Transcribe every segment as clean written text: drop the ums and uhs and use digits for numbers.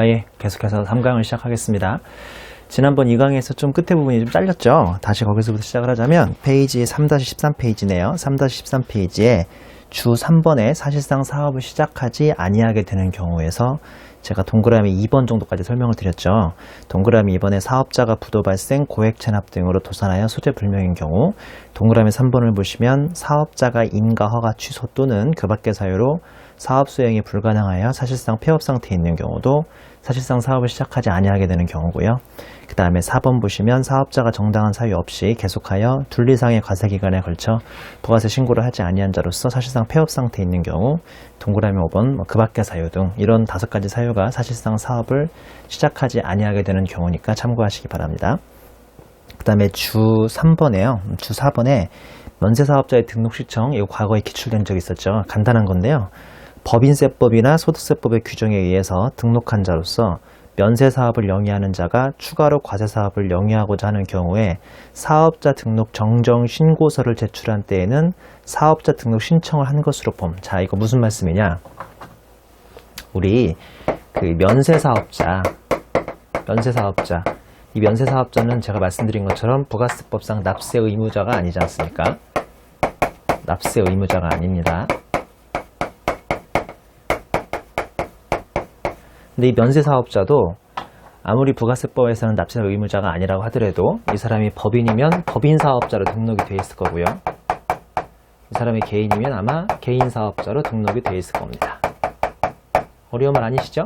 예, 계속해서 3강을 시작하겠습니다. 지난번 2강에서 좀 끝에 부분이 좀 잘렸죠. 다시 거기서부터 시작을 하자면 페이지 3-13페이지네요. 3-13페이지에 주 3번에 사실상 사업을 시작하지 아니하게 되는 경우에서 제가 동그라미 2번 정도까지 설명을 드렸죠. 동그라미 2번에 사업자가 부도 발생, 고액 체납 등으로 도산하여 소재 불명인 경우, 동그라미 3번을 보시면 사업자가 인가 허가 취소 또는 그 밖의 사유로 사업 수행이 불가능하여 사실상 폐업 상태에 있는 경우도 사실상 사업을 시작하지 아니하게 되는 경우고요. 그 다음에 4번 보시면 사업자가 정당한 사유 없이 계속하여 둘 이상의 과세기간에 걸쳐 부가세 신고를 하지 아니한 자로서 사실상 폐업 상태에 있는 경우, 동그라미 5번 그 밖의 사유 등 이런 5가지 사유가 사실상 사업을 시작하지 아니하게 되는 경우니까 참고하시기 바랍니다. 그 다음에 주 3번에요. 주 4번에 면세사업자의 등록 시청, 이거 과거에 기출된 적이 있었죠. 간단한 건데요. 법인세법이나 소득세법의 규정에 의해서 등록한 자로서 면세사업을 영위하는 자가 추가로 과세사업을 영위하고자 하는 경우에 사업자 등록 정정 신고서를 제출한 때에는 사업자 등록 신청을 한 것으로 봄. 자, 이거 무슨 말씀이냐? 우리 그 면세사업자, 이 면세사업자는 제가 말씀드린 것처럼 부가세법상 납세 의무자가 아니지 않습니까? 납세 의무자가 아닙니다. 근데 이 면세사업자도 아무리 부가세법에서는 납세 의무자가 아니라고 하더라도 이 사람이 법인이면 법인사업자로 등록이 돼 있을 거고요. 이 사람이 개인이면 아마 개인사업자로 등록이 돼 있을 겁니다. 어려운 말 아니시죠?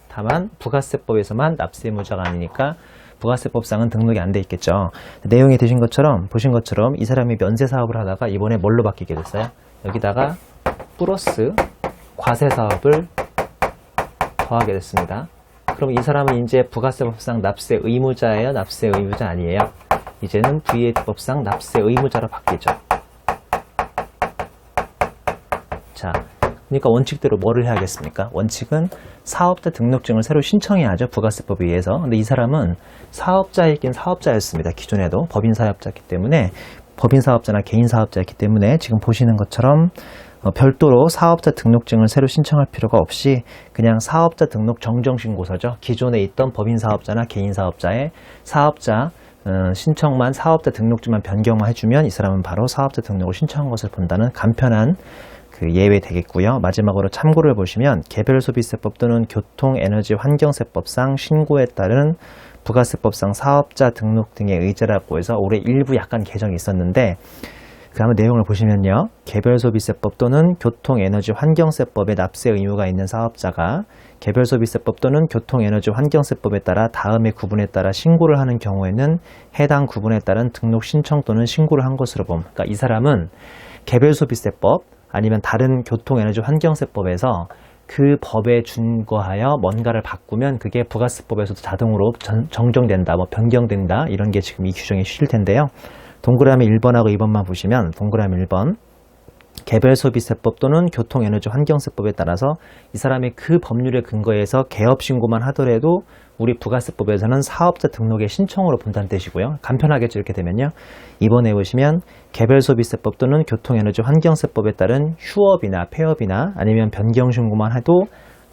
다만 부가세법에서만 납세 의무자가 아니니까 부가세법상은 등록이 안 돼 있겠죠. 내용이 보신 것처럼 이 사람이 면세사업을 하다가 이번에 뭘로 바뀌게 됐어요? 여기다가 플러스 과세사업을 더하게 됐습니다. 그럼 이 사람은 이제 부가세법상 납세 의무자예요? 납세 의무자 아니에요? 이제는 VAT법상 납세 의무자로 바뀌죠. 자, 그러니까 원칙대로 뭐를 해야겠습니까? 원칙은 사업자 등록증을 새로 신청해야죠. 부가세법에 의해서. 근데 이 사람은 사업자이긴 사업자였습니다. 기존에도 법인사업자였기 때문에, 법인사업자나 개인사업자였기 때문에 지금 보시는 것처럼 별도로 사업자 등록증을 새로 신청할 필요가 없이 그냥 사업자 등록 정정신고서죠. 기존에 있던 법인사업자나 개인사업자의 사업자 신청만, 사업자 등록증만 변경만 해주면 이 사람은 바로 사업자 등록을 신청한 것을 본다는 간편한 그 예외 되겠고요. 마지막으로 참고를 보시면 개별소비세법 또는 교통에너지환경세법상 신고에 따른 부가세법상 사업자 등록 등의 의제라고 해서 올해 일부 약간 개정이 있었는데, 그 다음에 내용을 보시면요. 개별소비세법 또는 교통에너지환경세법에 납세 의무가 있는 사업자가 개별소비세법 또는 교통에너지환경세법에 따라 다음의 구분에 따라 신고를 하는 경우에는 해당 구분에 따른 등록 신청 또는 신고를 한 것으로 봄. 그러니까 이 사람은 개별소비세법 아니면 다른 교통에너지환경세법에서 그 법에 준거하여 뭔가를 바꾸면 그게 부가세법에서도 자동으로 정정된다, 뭐 변경된다, 이런 게 지금 이 규정에 실릴 텐데요. 동그라미 1번하고 2번만 보시면 동그라미 1번 개별소비세법 또는 교통에너지환경세법에 따라서 이 사람이 그 법률에 근거해서 개업신고만 하더라도 우리 부가세법에서는 사업자 등록의 신청으로 본다는 뜻이고요. 간편하겠죠. 이렇게 되면요. 2번에 보시면 개별소비세법 또는 교통에너지환경세법에 따른 휴업이나 폐업이나 아니면 변경신고만 해도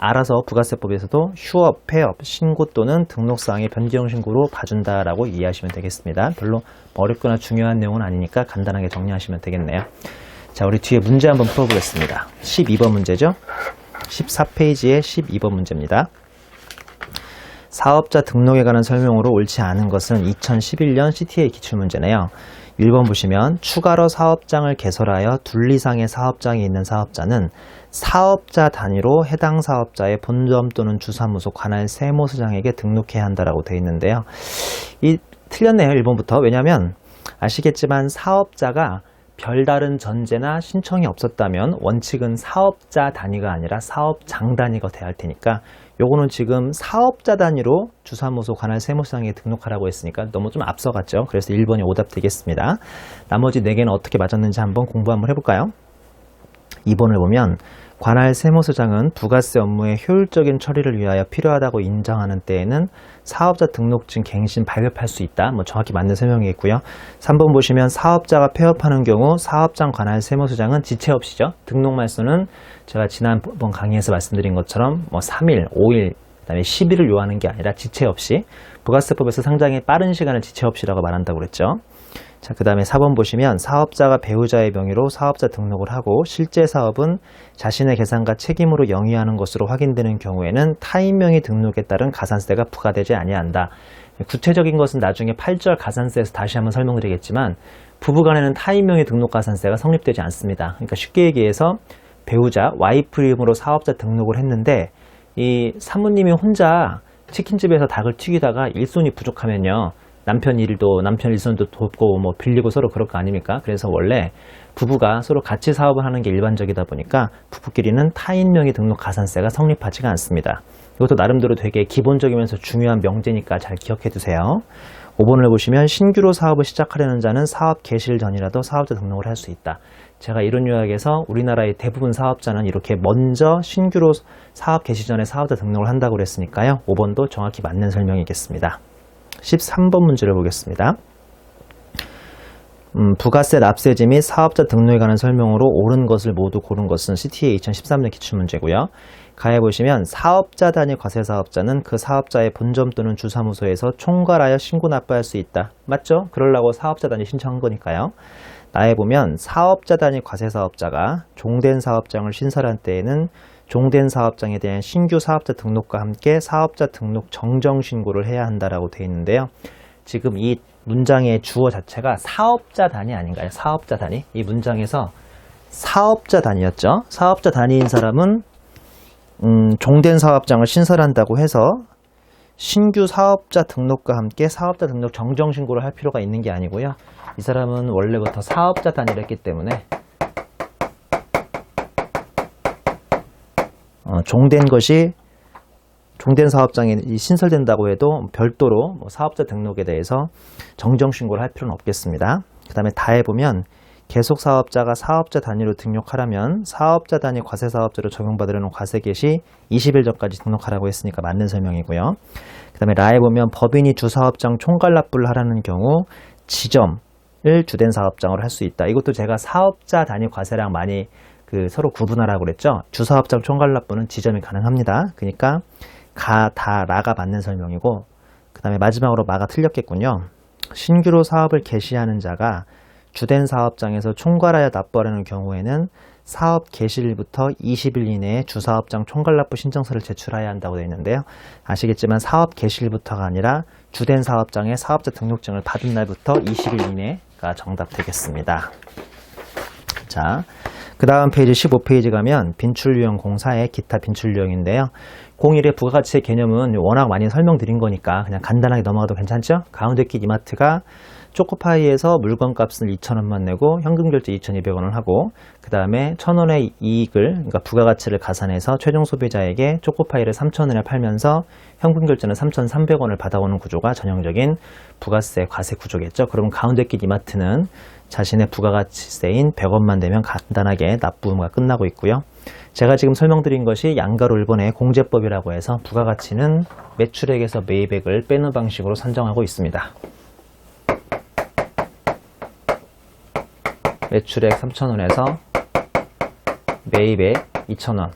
알아서 부가세법에서도 휴업, 폐업, 신고 또는 등록사항의 변경신고로 봐준다라고 이해하시면 되겠습니다. 별로 어렵거나 중요한 내용은 아니니까 간단하게 정리하시면 되겠네요. 자, 우리 뒤에 문제 한번 풀어보겠습니다. 12번 문제죠. 14페이지의 12번 문제입니다. 사업자 등록에 관한 설명으로 옳지 않은 것은 2011년 CTA 기출문제네요. 1번 보시면 추가로 사업장을 개설하여 둘 이상의 사업장이 있는 사업자는 사업자 단위로 해당 사업자의 본점 또는 주사무소 관할 세무서장에게 등록해야 한다라고 되어 있는데요. 이 틀렸네요. 1번부터. 왜냐하면 아시겠지만 사업자가 별다른 전제나 신청이 없었다면 원칙은 사업자 단위가 아니라 사업장 단위가 돼야 할 테니까 요거는 지금 사업자 단위로 주사무소 관할 세무서장에 등록하라고 했으니까 너무 좀 앞서갔죠. 그래서 1번이 오답 되겠습니다. 나머지 4개는 어떻게 맞았는지 한번 공부 한번 해볼까요? 2번을 보면 관할 세무서장은 부가세 업무의 효율적인 처리를 위하여 필요하다고 인정하는 때에는 사업자 등록증 갱신 발급할 수 있다. 뭐 정확히 맞는 설명이 있고요. 3번 보시면 사업자가 폐업하는 경우 사업장 관할 세무서장은 지체 없이죠. 등록 말소는 제가 지난번 강의에서 말씀드린 것처럼 뭐 3일, 5일 그다음에 시비를 요하는 게 아니라 지체 없이, 부가세법에서 상당히 빠른 시간을 지체 없이라고 말한다고 그랬죠. 자, 그 다음에 4번 보시면 사업자가 배우자의 명의로 사업자 등록을 하고 실제 사업은 자신의 계산과 책임으로 영위하는 것으로 확인되는 경우에는 타인 명의 등록에 따른 가산세가 부과되지 아니한다. 구체적인 것은 나중에 8절 가산세에서 다시 한번 설명드리겠지만 부부간에는 타인 명의 등록 가산세가 성립되지 않습니다. 그러니까 쉽게 얘기해서 배우자, 와이프 이름으로 사업자 등록을 했는데 이 사모님이 혼자 치킨집에서 닭을 튀기다가 일손이 부족하면요, 남편 일손도 돕고 뭐 빌리고 서로 그럴 거 아닙니까? 그래서 원래 부부가 서로 같이 사업을 하는 게 일반적이다 보니까 부부끼리는 타인 명의 등록 가산세가 성립하지가 않습니다. 이것도 나름대로 되게 기본적이면서 중요한 명제니까 잘 기억해 두세요. 5번을 보시면 신규로 사업을 시작하려는 자는 사업 개시일 전이라도 사업자 등록을 할 수 있다. 제가 이런 요약에서 우리나라의 대부분 사업자는 이렇게 먼저 신규로 사업 개시 전에 사업자 등록을 한다고 그랬으니까요. 5번도 정확히 맞는 설명이겠습니다. 13번 문제를 보겠습니다. 부가세 납세지 및 사업자 등록에 관한 설명으로 옳은 것을 모두 고른 것은 CTA 2013년 기출문제고요. 가에 보시면 사업자 단위 과세사업자는 그 사업자의 본점 또는 주사무소에서 총괄하여 신고 납부할 수 있다. 맞죠? 그러려고 사업자 단위 신청한 거니까요. 나에 보면 사업자 단위 과세사업자가 종된 사업장을 신설한 때에는 종된 사업장에 대한 신규 사업자 등록과 함께 사업자 등록 정정 신고를 해야 한다라고 되어 있는데요. 지금 이 문장의 주어 자체가 사업자 단위 아닌가요? 사업자 단위. 이 문장에서 사업자 단위였죠. 사업자 단위인 사람은 종된 사업장을 신설한다고 해서 신규 사업자 등록과 함께 사업자 등록 정정 신고를 할 필요가 있는 게 아니고요. 이 사람은 원래부터 사업자 단위를 했기 때문에 종된 사업장이 신설된다고 해도 별도로 사업자 등록에 대해서 정정 신고를 할 필요는 없겠습니다. 그 다음에 다해 보면 계속 사업자가 사업자 단위로 등록하려면 사업자 단위 과세사업자로 적용받으려는 과세 개시 20일 전까지 등록하라고 했으니까 맞는 설명이고요. 그 다음에 라에 보면 법인이 주사업장 총괄 납부를 하라는 경우 지점을 주된 사업장으로 할 수 있다. 이것도 제가 사업자 단위 과세랑 많이 서로 구분하라고 그랬죠. 주사업장 총괄 납부는 지점이 가능합니다. 그러니까 라가 맞는 설명이고, 그 다음에 마지막으로 마가 틀렸겠군요. 신규로 사업을 개시하는 자가 주된 사업장에서 총괄하여 납부하려는 경우에는 사업 개시일부터 20일 이내에 주사업장 총괄 납부 신청서를 제출해야 한다고 되어 있는데요. 아시겠지만 사업 개시일부터가 아니라 주된 사업장에 사업자 등록증을 받은 날부터 20일 이내가 정답 되겠습니다. 자, 그 다음 페이지 15페이지 가면 빈출유형 공사의 기타 빈출유형인데요. 01의 부가가치의 개념은 워낙 많이 설명드린 거니까 그냥 간단하게 넘어가도 괜찮죠? 가운데 낀 이마트가 초코파이에서 물건값을 2,000원만 내고 현금결제 2,200원을 하고, 그 다음에 1,000원의 이익을, 그러니까 부가가치를 가산해서 최종 소비자에게 초코파이를 3,000원에 팔면서 현금결제는 3,300원을 받아오는 구조가 전형적인 부가세 과세 구조겠죠. 그럼 가운데 낀 이마트는 자신의 부가가치세인 100원만 내면 간단하게 납부가 끝나고 있고요. 제가 지금 설명드린 것이 양가로 1번의 공제법이라고 해서 부가가치는 매출액에서 매입액을 빼는 방식으로 산정하고 있습니다. 매출액 3,000원에서 매입액 2,000원.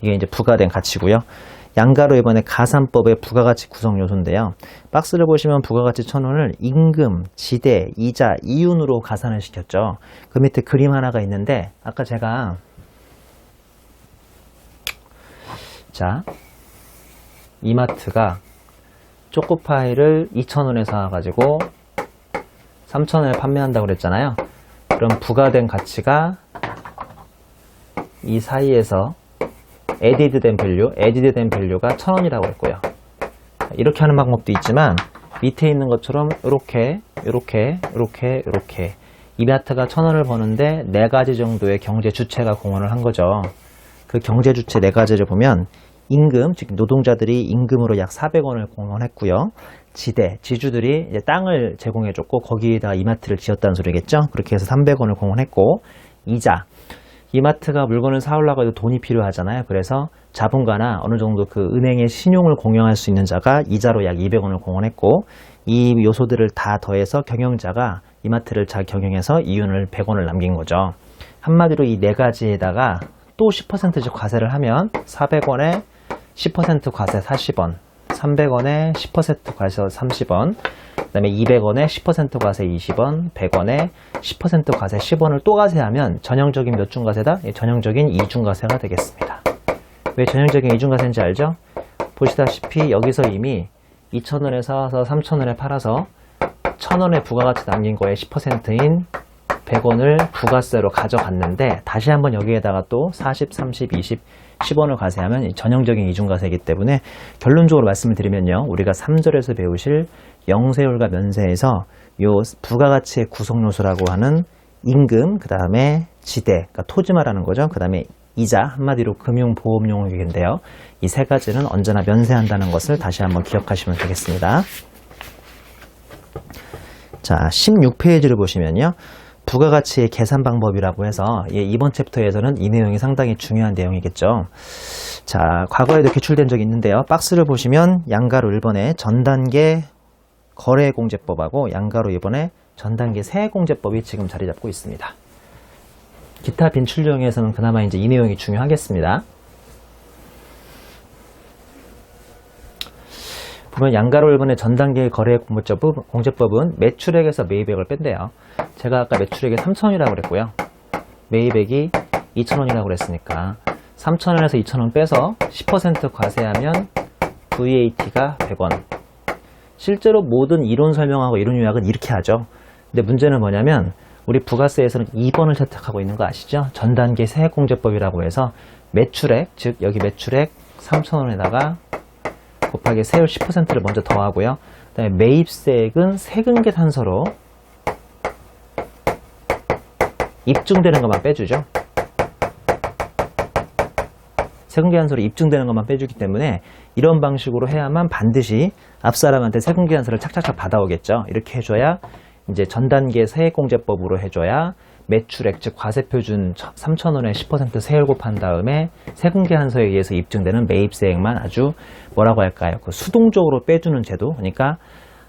이게 이제 부과된 가치고요. 양가로 이번에 가산법의 부가가치 구성 요소인데요. 박스를 보시면 부가가치 1,000원을 임금, 지대, 이자, 이윤으로 가산을 시켰죠. 그 밑에 그림 하나가 있는데 아까 제가 이마트가 초코파이를 2,000원에 사가지고 3,000원에 판매한다고 그랬잖아요. 그럼 부과된 가치가 이 사이에서 에디드된 밸류가 1,000원이라고 했고요. 이렇게 하는 방법도 있지만 밑에 있는 것처럼 이렇게 이마트가 1,000원을 버는데 4가지 정도의 경제 주체가 공헌을 한 거죠. 그 경제 주체 4가지를 보면 임금, 즉 노동자들이 임금으로 약 400원을 공헌했고요. 지주들이 이제 땅을 제공해줬고 거기에다가 이마트를 지었다는 소리겠죠. 그렇게 해서 300원을 공헌했고, 이자, 이마트가 물건을 사오려고 해도 돈이 필요하잖아요. 그래서 자본가나 어느 정도 그 은행의 신용을 공용할 수 있는 자가 이자로 약 200원을 공헌했고, 이 요소들을 다 더해서 경영자가 이마트를 잘 경영해서 이윤을 100원을 남긴 거죠. 한마디로 이 4가지에다가 또 10%씩 과세를 하면 400원에 10% 과세 40원, 300원에 10% 과세 30원, 그 다음에 200원에 10% 과세 20원, 100원에 10% 과세 10원을 또 과세하면 전형적인 몇 중 과세다? 전형적인 이중 과세가 되겠습니다. 왜 전형적인 이중 과세인지 알죠? 보시다시피 여기서 이미 2,000원에 사와서 3,000원에 팔아서 1,000원의 부가가치 남긴 거에 10%인 100원을 부가세로 가져갔는데 다시 한번 여기에다가 또 40, 30, 20, 10원을 과세하면 전형적인 이중과세이기 때문에 결론적으로 말씀을 드리면요. 우리가 3절에서 배우실 영세율과 면세에서 요 부가가치의 구성요소라고 하는 임금, 그 다음에 지대, 그러니까 토지마라는 거죠. 그 다음에 이자, 한마디로 금융보험용액인데요. 이 세 가지는 언제나 면세한다는 것을 다시 한번 기억하시면 되겠습니다. 자, 16페이지를 보시면요. 부가가치의 계산 방법이라고 해서 이번 챕터에서는 이 내용이 상당히 중요한 내용이겠죠. 자, 과거에도 기출된 적이 있는데요. 박스를 보시면 양가로 1번에 전단계 거래공제법하고 양가로 2번에 전단계 세액공제법이 지금 자리 잡고 있습니다. 기타 빈출령에서는 그나마 이제 이 내용이 중요하겠습니다. 보면 양가로 1번의 전단계 거래공제법은 매출액에서 매입액을 뺀대요. 제가 아까 매출액이 3,000원이라고 그랬고요. 매입액이 2,000원이라고 그랬으니까 3,000원에서 2,000원 빼서 10% 과세하면 VAT가 100원. 실제로 모든 이론 설명하고 이론 요약은 이렇게 하죠. 근데 문제는 뭐냐면 우리 부가세에서는 2번을 채택하고 있는 거 아시죠? 전단계 세액공제법이라고 해서 매출액, 즉 여기 매출액 3,000원에다가 곱하기 세율 10%를 먼저 더하고요. 그 다음에 매입세액은 세금계산서로 입증되는 것만 빼주죠. 세금계산서로 입증되는 것만 빼주기 때문에 이런 방식으로 해야만 반드시 앞사람한테 세금계산서를 착착착 받아오겠죠. 이렇게 해줘야 이제 전단계 세액공제법으로 해줘야 매출액, 즉 과세표준 3,000원에 10% 세율 곱한 다음에 세금계산서에 의해서 입증되는 매입세액만 아주 뭐라고 할까요? 그 수동적으로 빼주는 제도. 그러니까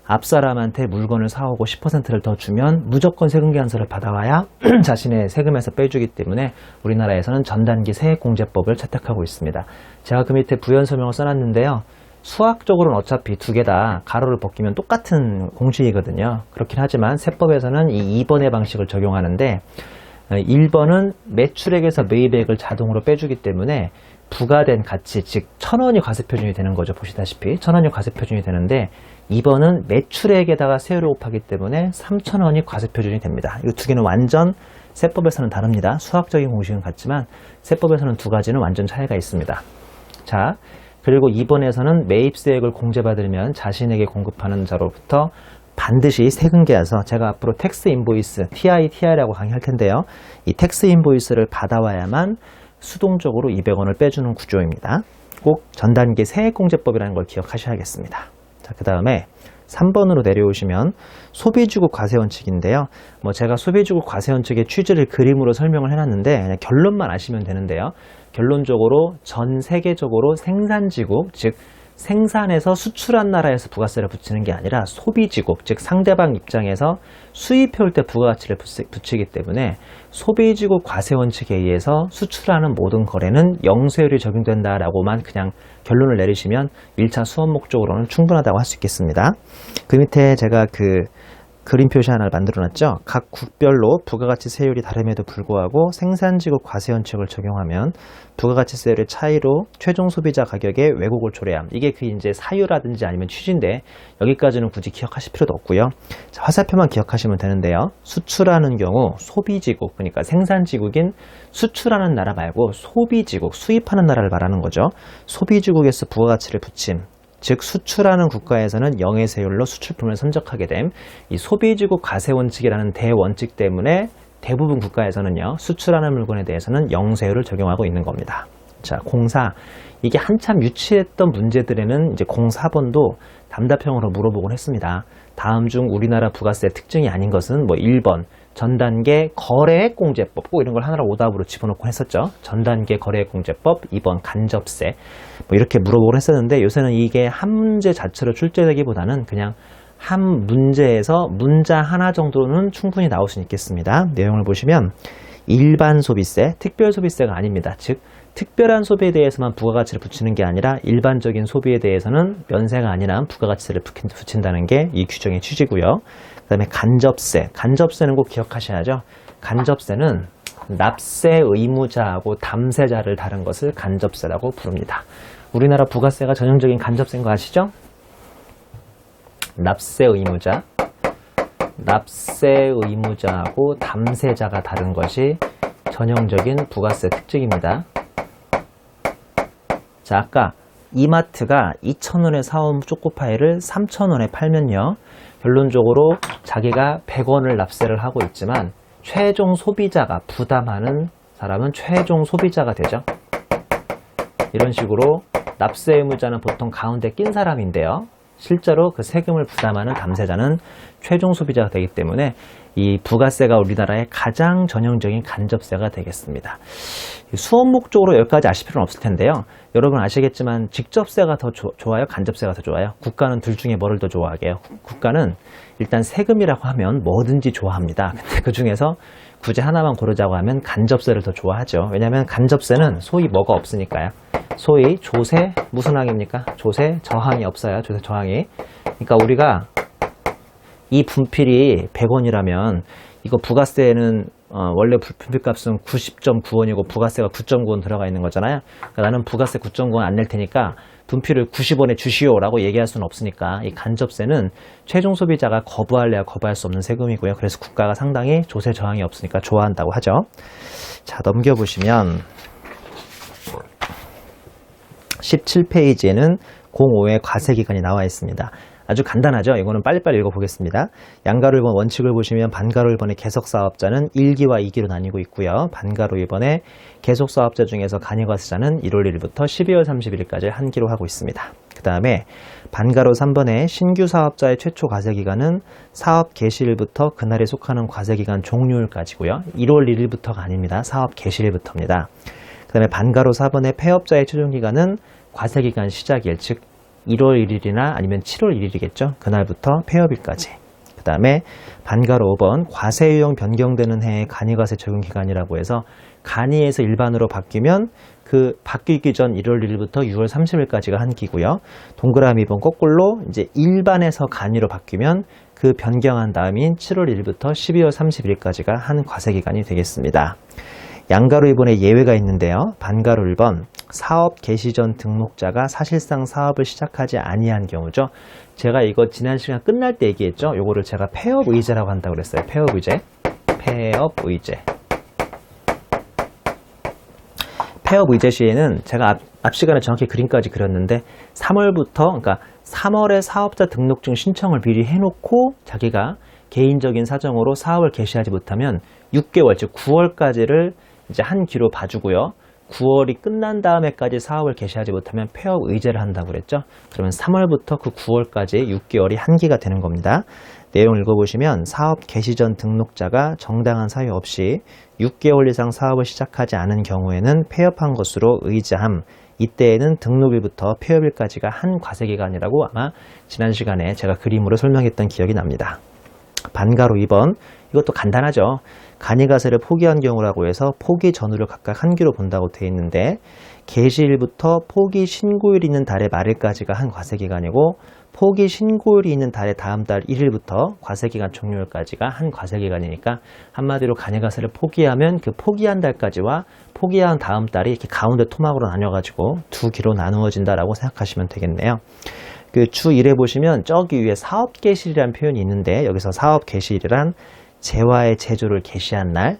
앞사람한테 물건을 사오고 10%를 더 주면 무조건 세금계산서를 받아와야 자신의 세금에서 빼주기 때문에 우리나라에서는 전단기 세액공제법을 채택하고 있습니다. 제가 그 밑에 부연 설명을 써놨는데요. 수학적으로는 어차피 두 개 다 가로를 벗기면 똑같은 공식이거든요. 그렇긴 하지만 세법에서는 이 2번의 방식을 적용하는데 1번은 매출액에서 매입액을 자동으로 빼주기 때문에 부과된 가치, 즉 1,000원이 과세표준이 되는 거죠. 보시다시피 1,000원이 과세표준이 되는데 2번은 매출액에다가 세율을 곱하기 때문에 3,000원이 과세표준이 됩니다. 이 두 개는 완전 세법에서는 다릅니다. 수학적인 공식은 같지만 세법에서는 두 가지는 완전 차이가 있습니다. 자, 그리고 2번에서는 매입세액을 공제받으면 자신에게 공급하는 자로부터 반드시 세금계에서 제가 앞으로 텍스 인보이스, TI라고 강의할 텐데요. 이 텍스 인보이스를 받아와야만 수동적으로 200원을 빼주는 구조입니다. 꼭 전단계 세액공제법이라는 걸 기억하셔야겠습니다. 자, 그 다음에 3번으로 내려오시면 소비주국 과세원칙인데요. 제가 소비주국 과세원칙의 취지를 그림으로 설명을 해놨는데 그냥 결론만 아시면 되는데요. 결론적으로 전 세계적으로 생산지국, 즉 생산해서 수출한 나라에서 부가세를 붙이는 게 아니라 소비지국, 즉 상대방 입장에서 수입해올 때 부가가치를 붙이기 때문에 소비지국 과세원칙에 의해서 수출하는 모든 거래는 영세율이 적용된다라고만 그냥 결론을 내리시면 1차 수업 목적으로는 충분하다고 할 수 있겠습니다. 그 밑에 제가 그림 표시 하나를 만들어놨죠. 각 국별로 부가가치 세율이 다름에도 불구하고 생산지국 과세원칙을 적용하면 부가가치 세율의 차이로 최종 소비자 가격에 왜곡을 초래함. 이게 그 이제 사유라든지 아니면 취지인데 여기까지는 굳이 기억하실 필요도 없고요. 자, 화살표만 기억하시면 되는데요. 수출하는 경우 소비지국, 그러니까 생산지국인 수출하는 나라 말고 소비지국, 수입하는 나라를 말하는 거죠. 소비지국에서 부가가치를 붙임. 즉 수출하는 국가에서는 영해세율로 수출품을 선적하게 됨. 이 소비지국 과세원칙이라는 대원칙 때문에 대부분 국가에서는요. 수출하는 물건에 대해서는 영세율을 적용하고 있는 겁니다. 자, 04. 이게 한참 유치했던 문제들에는 이제 04번도 답답형으로 물어보곤 했습니다. 다음 중 우리나라 부가세 특징이 아닌 것은 1번 전단계 거래액공제법, 꼭 이런 걸 하나로 오답으로 집어넣고 했었죠. 전단계 거래액공제법, 2번 간접세, 이렇게 물어보곤 했었는데 요새는 이게 한 문제 자체로 출제되기보다는 그냥 한 문제에서 문자 하나 정도는 충분히 나올 수 있겠습니다. 내용을 보시면 일반 소비세, 특별 소비세가 아닙니다. 즉 특별한 소비에 대해서만 부가가치를 붙이는 게 아니라 일반적인 소비에 대해서는 면세가 아니라 부가가치를 붙인다는 게 이 규정의 취지고요. 그 다음에 간접세. 간접세는 꼭 기억하셔야죠. 간접세는 납세 의무자하고 담세자를 다른 것을 간접세라고 부릅니다. 우리나라 부가세가 전형적인 간접세인 거 아시죠? 납세 의무자하고 담세자가 다른 것이 전형적인 부가세 특징입니다. 자, 아까 이마트가 2,000원에 사온 초코파이를 3,000원에 팔면요, 결론적으로 자기가 100원을 납세를 하고 있지만 최종 소비자가 부담하는 사람은 최종 소비자가 되죠. 이런 식으로 납세 의무자는 보통 가운데 낀 사람인데요, 실제로 그 세금을 부담하는 담세자는 최종 소비자가 되기 때문에 이 부가세가 우리나라의 가장 전형적인 간접세가 되겠습니다. 수업 목적으로 여기까지 아실 필요는 없을 텐데요. 여러분 아시겠지만 직접세가 더 좋아요? 간접세가 더 좋아요? 국가는 둘 중에 뭐를 더 좋아하게요? 국가는 일단 세금이라고 하면 뭐든지 좋아합니다. 근데 그 중에서 굳이 하나만 고르자고 하면 간접세를 더 좋아하죠. 왜냐하면 간접세는 소위 뭐가 없으니까요. 소위 조세, 무슨 항입니까? 조세 저항이 없어요. 조세 저항이. 그러니까 우리가 이 분필이 100원이라면 이거 부가세는 원래 분필값은 90.9원이고 부가세가 9.9원 들어가 있는 거잖아요. 그러니까 나는 부가세 9.9원 안 낼 테니까 분필을 90원에 주시오라고 얘기할 수는 없으니까 이 간접세는 최종 소비자가 거부할래야 거부할 수 없는 세금이고요. 그래서 국가가 상당히 조세 저항이 없으니까 좋아한다고 하죠. 자, 넘겨보시면 17페이지에는 05의 과세기간이 나와 있습니다. 아주 간단하죠. 이거는 빨리빨리 읽어보겠습니다. 양가로 1번 원칙을 보시면 반가로 1번의 계속사업자는 1기와 2기로 나뉘고 있고요. 반가로 1번의 계속사업자 중에서 간이과세자는 1월 1일부터 12월 31일까지 한 기로 하고 있습니다. 그 다음에 반가로 3번의 신규 사업자의 최초 과세기간은 사업 개시일부터 그날에 속하는 과세기간 종료일까지고요. 1월 1일부터가 아닙니다. 사업 개시일부터입니다. 그 다음에 반가로 4번의 폐업자의 최종기간은 과세기간 시작일, 즉 1월 1일이나 아니면 7월 1일이겠죠. 그날부터 폐업일까지. 그 다음에 반가로 5번 과세유형 변경되는 해의 간이과세 적용기간이라고 해서 간이에서 일반으로 바뀌면 그 바뀌기 전 1월 1일부터 6월 30일까지가 한 기고요. 동그라미 2번 거꾸로 이제 일반에서 간이로 바뀌면 그 변경한 다음인 7월 1일부터 12월 31일까지가 한 과세기간이 되겠습니다. 양가로 1번에 예외가 있는데요. 반가로 1번 사업 개시 전 등록자가 사실상 사업을 시작하지 아니한 경우죠. 제가 이거 지난 시간 끝날 때 얘기했죠. 요거를 제가 폐업의제라고 한다고 그랬어요. 폐업의제. 폐업의제 시에는 제가 앞 시간에 정확히 그림까지 그렸는데 3월부터, 그러니까 3월에 사업자 등록증 신청을 미리 해놓고 자기가 개인적인 사정으로 사업을 개시하지 못하면 6개월, 즉 9월까지를 이제 한 기로 봐주고요. 9월이 끝난 다음에까지 사업을 개시하지 못하면 폐업 의제를 한다고 그랬죠. 그러면 3월부터 그 9월까지 6개월이 한 기가 되는 겁니다. 내용 읽어보시면 사업 개시 전 등록자가 정당한 사유 없이 6개월 이상 사업을 시작하지 않은 경우에는 폐업한 것으로 의지함. 이때에는 등록일부터 폐업일까지가 한 과세기간이라고 아마 지난 시간에 제가 그림으로 설명했던 기억이 납니다. 반가로 2번, 이것도 간단하죠. 간이과세를 포기한 경우라고 해서 포기 전후를 각각 한 기로 본다고 되어 있는데 개시일부터 포기 신고일이 있는 달의 말일까지가 한 과세기간이고 포기 신고일이 있는 달의 다음 달 1일부터 과세기간 종료일까지가 한 과세기간이니까 한마디로 간이과세를 포기하면 그 포기한 달까지와 포기한 다음 달이 이렇게 가운데 토막으로 나뉘어가지고 두 기로 나누어진다라고 생각하시면 되겠네요. 그 주 1에 보시면 저기 위에 사업 개시일이라는 표현이 있는데 여기서 사업 개시일이란 재화의 제조를 개시한 날,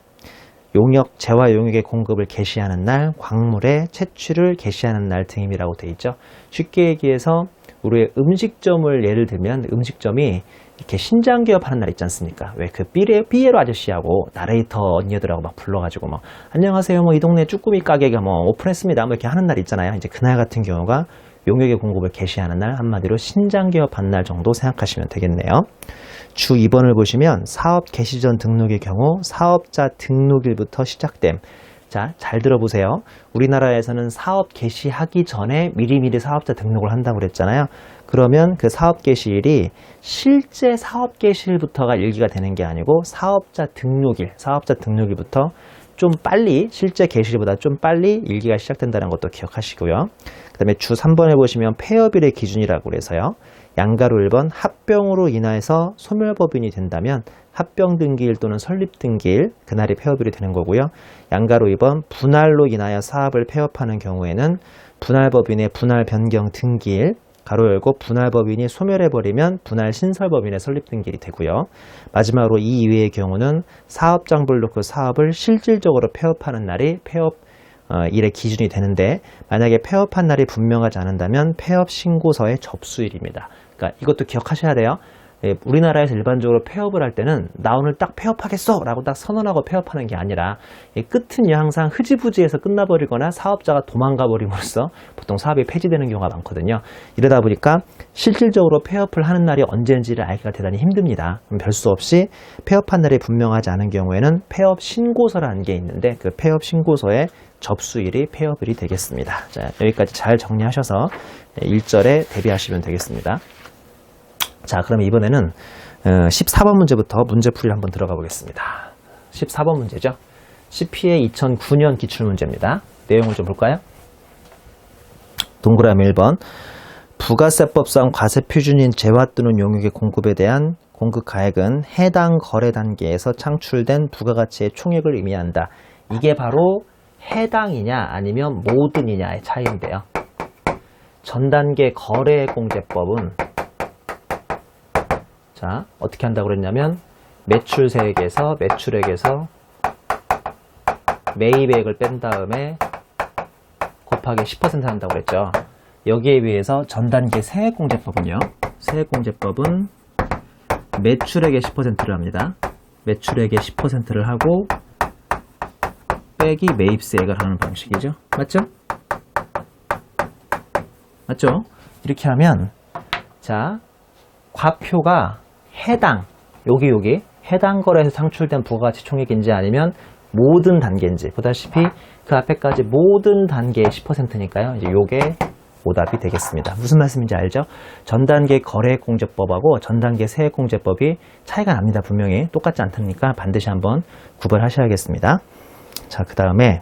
재화 용역의 공급을 개시하는 날, 광물의 채취를 개시하는 날 등임이라고 되어 있죠. 쉽게 얘기해서 우리의 음식점을 예를 들면 음식점이 이렇게 신장 개업하는 날 있지 않습니까? 왜 그 삐에로 아저씨하고 나레이터 언니들하고 막 불러가지고 뭐 안녕하세요, 뭐 이 동네 쭈꾸미 가게가 뭐 오픈했습니다, 뭐 이렇게 하는 날 있잖아요. 이제 그날 같은 경우가 용역의 공급을 개시하는 날, 한마디로 신장 개업한 날 정도 생각하시면 되겠네요. 주 2번을 보시면 사업 개시 전 등록의 경우 사업자 등록일부터 시작됨. 자, 잘 들어보세요. 우리나라에서는 사업 개시하기 전에 미리미리 사업자 등록을 한다고 그랬잖아요. 그러면 그 사업 개시일이 실제 사업 개시일부터가 일기가 되는 게 아니고 사업자 등록일부터 좀 빨리, 실제 개시일보다 좀 빨리 일기가 시작된다는 것도 기억하시고요. 그 다음에 주 3번에 보시면 폐업일의 기준이라고 그래서요. 양가로 1번 합병으로 인하여서 소멸법인이 된다면 합병 등기일 또는 설립 등기일 그날이 폐업일이 되는 거고요. 양가로 2번 분할로 인하여 사업을 폐업하는 경우에는 분할법인의 분할 변경 등기일 가로 열고 분할법인이 소멸해버리면 분할 신설법인의 설립 등기일이 되고요. 마지막으로 이 이외의 경우는 사업장별로 그 사업을 실질적으로 폐업하는 날이 폐업 일의 기준이 되는데 만약에 폐업한 날이 분명하지 않는다면 폐업 신고서의 접수일입니다. 그러니까 이것도 기억하셔야 돼요. 우리나라에서 일반적으로 폐업을 할 때는 나 오늘 딱 폐업하겠어 라고 딱 선언하고 폐업하는 게 아니라 끝은 항상 흐지부지해서 끝나버리거나 사업자가 도망가 버림으로써 보통 사업이 폐지되는 경우가 많거든요. 이러다 보니까 실질적으로 폐업을 하는 날이 언제인지를 알기가 대단히 힘듭니다. 별 수 없이 폐업한 날이 분명하지 않은 경우에는 폐업 신고서라는 게 있는데 그 폐업 신고서의 접수일이 폐업일이 되겠습니다. 자, 여기까지 잘 정리하셔서 1절에 대비하시면 되겠습니다. 자, 그럼 이번에는 14번 문제부터 문제풀이를 한번 들어가 보겠습니다. 14번 문제죠. CPA 2009년 기출문제입니다. 내용을 좀 볼까요? 동그라미 1번 부가세법상 과세표준인 재화 또는 용역의 공급에 대한 공급 가액은 해당 거래 단계에서 창출된 부가가치의 총액을 의미한다. 이게 바로 해당이냐 아니면 모든이냐의 차이인데요. 전 단계 거래공제법은 자, 어떻게 한다고 그랬냐면 매출세액에서 매입액을 뺀 다음에 곱하기 10% 한다고 그랬죠. 여기에 비해서 전 단계 세액공제법은요. 세액공제법은 매출액의 10%를 합니다. 매출액의 10%를 하고 빼기 매입세액을 하는 방식이죠. 맞죠? 맞죠? 이렇게 하면 자, 과표가 해당, 여기 해당 거래에서 창출된 부가가치 총액인지 아니면 모든 단계인지 보다시피 그 앞에까지 모든 단계의 10%니까요. 이제 요게 오답이 되겠습니다. 무슨 말씀인지 알죠? 전 단계 거래공제법하고 전 단계 세액공제법이 차이가 납니다. 분명히 똑같지 않다니까 반드시 한번 구별하셔야겠습니다. 자, 그 다음에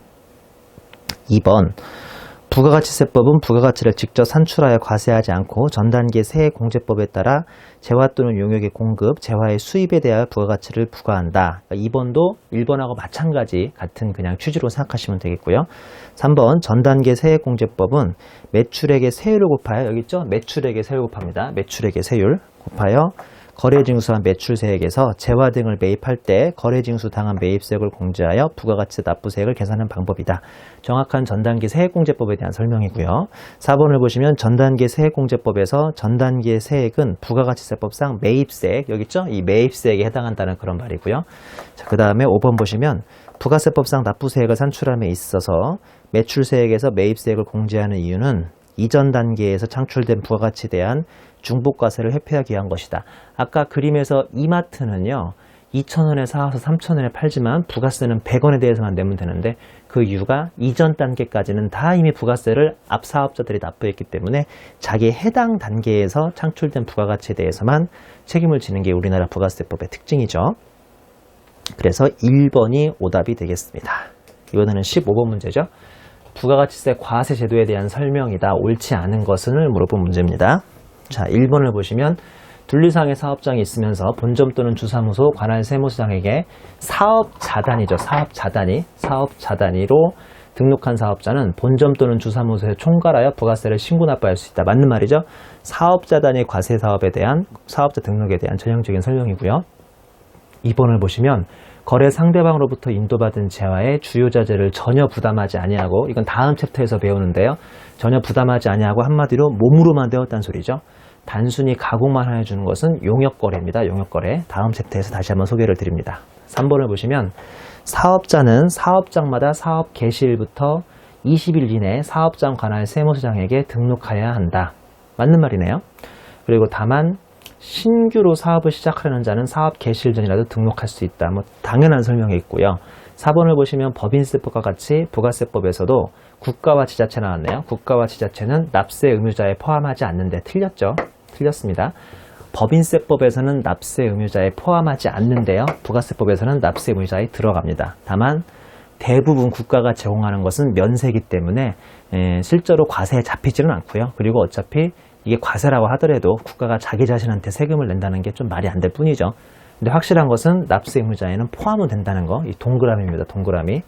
2번 부가가치세법은 부가가치를 직접 산출하여 과세하지 않고 전 단계 세액공제법에 따라 재화 또는 용역의 공급, 재화의 수입에 대하여 부가가치를 부과한다. 그러니까 2번도 1번하고 마찬가지 같은 그냥 취지로 생각하시면 되겠고요. 3번 전 단계 세액공제법은 매출액의 세율을 곱하여 여기 있죠? 매출액의 세율 곱합니다. 매출액의 세율 곱하여 거래징수한 매출세액에서 재화 등을 매입할 때 거래징수 당한 매입세액을 공제하여 부가가치 납부세액을 계산하는 방법이다. 정확한 전단계 세액공제법에 대한 설명이고요. 4번을 보시면 전단계 세액공제법에서 전단계 세액은 부가가치세법상 매입세액, 여기 있죠? 이 매입세액에 해당한다는 그런 말이고요. 자, 그 다음에 5번 보시면 부가세법상 납부세액을 산출함에 있어서 매출세액에서 매입세액을 공제하는 이유는 이전 단계에서 창출된 부가가치에 대한 중복과세를 회피하기 위한 것이다. 아까 그림에서 이마트는요. 2,000원에 사와서 3,000원에 팔지만 부가세는 100원에 대해서만 내면 되는데 그 이유가 이전 단계까지는 다 이미 부가세를 앞 사업자들이 납부했기 때문에 자기의 해당 단계에서 창출된 부가가치에 대해서만 책임을 지는 게 우리나라 부가세법의 특징이죠. 그래서 1번이 오답이 되겠습니다. 이번에는 15번 문제죠. 부가가치세 과세 제도에 대한 설명이다. 옳지 않은 것은을 물어본 문제입니다. 자, 1번을 보시면 둘리상의 사업장이 있으면서 본점 또는 주사무소 관할 세무서장에게 사업자단이죠. 사업자단위로 등록한 사업자는 본점 또는 주사무소에 총괄하여 부가세를 신고 납부할 수 있다. 맞는 말이죠. 사업자단위 과세 사업에 대한 사업자 등록에 대한 전형적인 설명이고요. 2번을 보시면 거래 상대방으로부터 인도받은 재화의 주요 자재를 전혀 부담하지 아니하고, 이건 다음 챕터에서 배우는데요. 전혀 부담하지 아니하고 한마디로 몸으로만 되었다는 소리죠. 단순히 가공만 해주는 것은 용역거래입니다. 용역거래. 다음 챕터에서 다시 한번 소개를 드립니다. 3번을 보시면 사업자는 사업장마다 사업 개시일부터 20일 이내에 사업장 관할 세무서장에게 등록하여야 한다. 맞는 말이네요. 그리고 다만 신규로 사업을 시작하려는 자는 사업 개시일 전이라도 등록할 수 있다. 뭐 당연한 설명이 있고요. 4번을 보시면 법인세법과 같이 부가세법에서도 국가와 지자체 나왔네요. 국가와 지자체는 납세 의무자에 포함하지 않는데 틀렸죠. 틀렸습니다. 법인세법에서는 납세 의무자에 포함하지 않는데요. 부가세법에서는 납세 의무자에 들어갑니다. 다만 대부분 국가가 제공하는 것은 면세이기 때문에 실제로 과세에 잡히지는 않고요. 그리고 어차피 이게 과세라고 하더라도 국가가 자기 자신한테 세금을 낸다는 게 좀 말이 안 될 뿐이죠. 근데 확실한 것은 납세 의무자에는 포함은 된다는 거, 이 동그라미입니다. 동그라미.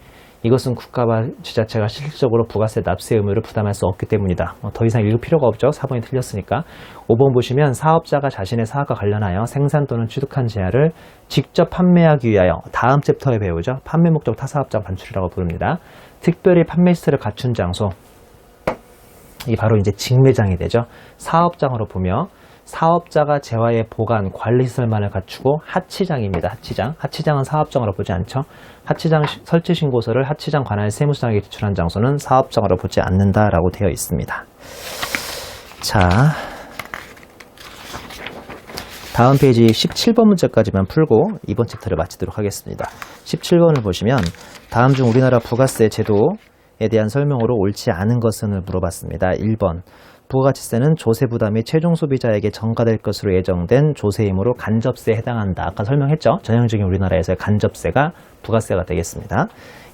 이것은 국가와 지자체가 실질적으로 부가세 납세 의무를 부담할 수 없기 때문이다. 더 이상 읽을 필요가 없죠. 4번이 틀렸으니까. 5번 보시면 사업자가 자신의 사업과 관련하여 생산 또는 취득한 제약을 직접 판매하기 위하여 다음 챕터에 배우죠. 판매 목적 타사업장 반출이라고 부릅니다. 특별히 판매 시설을 갖춘 장소. 이 바로 이제 직매장이 되죠. 사업장으로 보며 사업자가 재화의 보관, 관리시설만을 갖추고 하치장입니다. 하치장. 하치장은 사업장으로 보지 않죠. 하치장 설치 신고서를 하치장 관할 세무서장에게 제출한 장소는 사업장으로 보지 않는다라고 되어 있습니다. 자, 다음 페이지 17번 문제까지만 풀고 이번 챕터를 마치도록 하겠습니다. 17번을 보시면 다음 중 우리나라 부가세 제도에 대한 설명으로 옳지 않은 것은을 물어봤습니다. 1번. 부가가치세는 조세 부담이 최종 소비자에게 전가될 것으로 예정된 조세이므로 간접세에 해당한다. 아까 설명했죠? 전형적인 우리나라에서의 간접세가 부가세가 되겠습니다.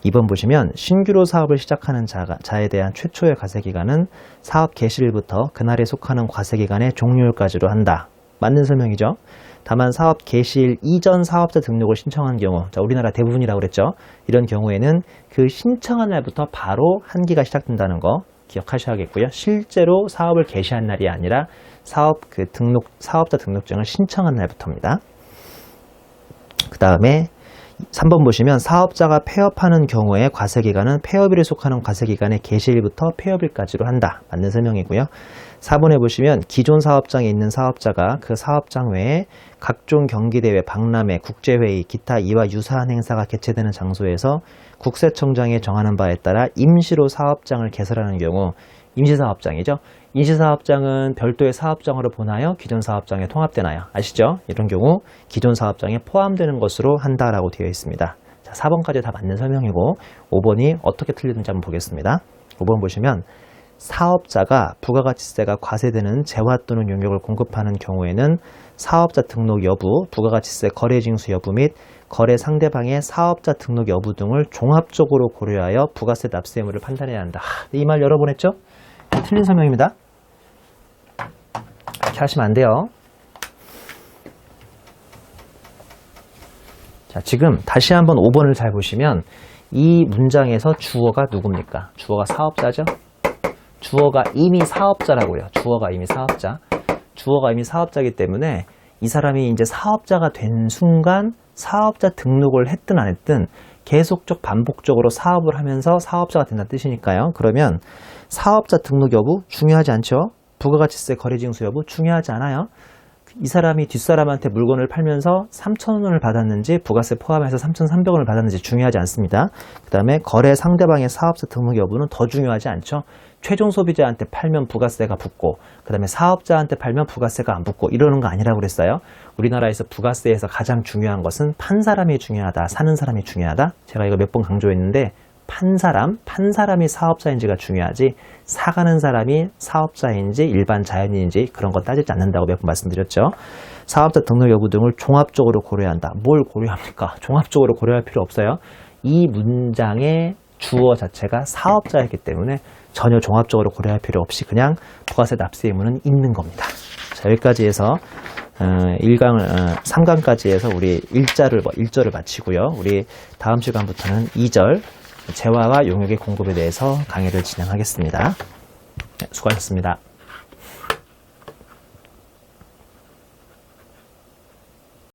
2번 보시면 신규로 사업을 시작하는 자에 대한 최초의 과세기간은 사업 개시일부터 그날에 속하는 과세기간의 종료일까지로 한다. 맞는 설명이죠? 다만 사업 개시일 이전 사업자 등록을 신청한 경우, 자, 우리나라 대부분이라고 그랬죠? 이런 경우에는 그 신청한 날부터 바로 한기가 시작된다는 거 기억하셔야겠고요. 실제로 사업을 개시한 날이 아니라 사업자 등록증을 신청한 날부터입니다. 그 다음에 3번 보시면 사업자가 폐업하는 경우에 과세기간은 폐업일에 속하는 과세기간의 개시일부터 폐업일까지로 한다. 맞는 설명이고요. 4번에 보시면 기존 사업장에 있는 사업자가 그 사업장 외에 각종 경기대회, 박람회, 국제회의, 기타 이와 유사한 행사가 개최되는 장소에서 국세청장이 정하는 바에 따라 임시로 사업장을 개설하는 경우 임시사업장이죠. 임시사업장은 별도의 사업장으로 보나요? 기존 사업장에 통합되나요? 아시죠? 이런 경우 기존 사업장에 포함되는 것으로 한다라고 되어 있습니다. 자, 4번까지 다 맞는 설명이고 5번이 어떻게 틀리는지 한번 보겠습니다. 5번 보시면 사업자가 부가가치세가 과세되는 재화 또는 용역을 공급하는 경우에는 사업자 등록 여부, 부가가치세 거래 징수 여부 및 거래 상대방의 사업자 등록 여부 등을 종합적으로 고려하여 부가세 납세 의무를 판단해야 한다. 이 말 여러 번 했죠? 틀린 설명입니다. 이렇게 하시면 안 돼요. 자, 지금 다시 한번 5번을 잘 보시면 이 문장에서 주어가 누굽니까? 주어가 사업자죠? 주어가 이미 사업자라고요. 주어가 이미 사업자. 주어가 이미 사업자이기 때문에 이 사람이 이제 사업자가 된 순간 사업자 등록을 했든 안 했든 계속적 반복적으로 사업을 하면서 사업자가 된다는 뜻이니까요. 그러면 사업자 등록 여부 중요하지 않죠? 부가가치세 거래징수 여부 중요하지 않아요. 이 사람이 뒷사람한테 물건을 팔면서 3,000원을 받았는지 부가세 포함해서 3,300원을 받았는지 중요하지 않습니다. 그 다음에 거래 상대방의 사업자 등록 여부는 더 중요하지 않죠. 최종 소비자한테 팔면 부가세가 붙고 그 다음에 사업자한테 팔면 부가세가 안 붙고 이러는 거 아니라고 그랬어요. 우리나라에서 부가세에서 가장 중요한 것은 판 사람이 중요하다, 사는 사람이 중요하다. 제가 이거 몇 번 강조했는데 판 사람이 사업자인지가 중요하지 사가는 사람이 사업자인지 일반 자연인인지 그런 건 따지지 않는다고 몇 번 말씀드렸죠. 사업자 등록 여부 등을 종합적으로 고려한다. 뭘 고려합니까? 종합적으로 고려할 필요 없어요. 이 문장의 주어 자체가 사업자이기 때문에 전혀 종합적으로 고려할 필요 없이 그냥 부가세 납세 의무는 있는 겁니다. 자, 여기까지 해서 3강까지 해서 우리 1절을 마치고요. 우리 다음 시간부터는 2절 재화와 용역의 공급에 대해서 강의를 진행하겠습니다. 네, 수고하셨습니다.